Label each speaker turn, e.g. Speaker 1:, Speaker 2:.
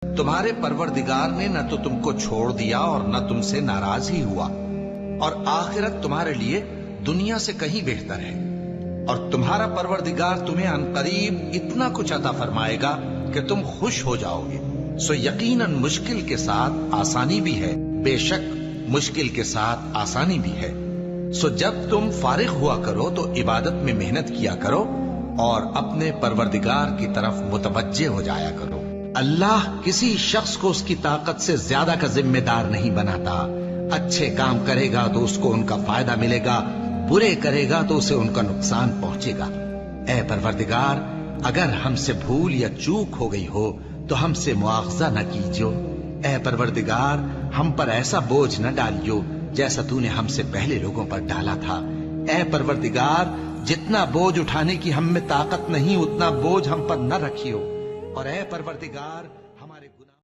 Speaker 1: तुम्हारे परवरदिगार ने न तो तुमको छोड़ दिया और न तुमसे नाराज ही हुआ, और आखिरत तुम्हारे लिए दुनिया से कहीं बेहतर है। और तुम्हारा परवरदिगार तुम्हें अनकरीब इतना कुछ अता फरमाएगा कि तुम खुश हो जाओगे। सो यकीनन मुश्किल के साथ आसानी भी है, बेशक मुश्किल के साथ आसानी भी है। सो जब तुम फारिग हुआ करो तो इबादत में मेहनत किया करो और अपने परवरदिगार की तरफ मुतवज्जे हो जाया करो। अल्लाह किसी शख्स को उसकी ताकत से ज्यादा का जिम्मेदार नहीं बनाता। अच्छे काम करेगा तो उसको उनका फायदा मिलेगा, बुरे करेगा तो उसे उनका नुकसान पहुंचेगा। ऐ परवरदिगार, अगर हमसे भूल या चूक हो गई हो तो हमसे मुआवजा न कीजियो। ऐ परवरदिगार, हम पर ऐसा बोझ न डालियो जैसा तूने हमसे पहले लोगों पर डाला था। ऐ परवरदिगार, जितना बोझ उठाने की हम में ताकत नहीं उतना बोझ हम पर न रखियो। और ऐ परवरदिगार, हमारे गुनाह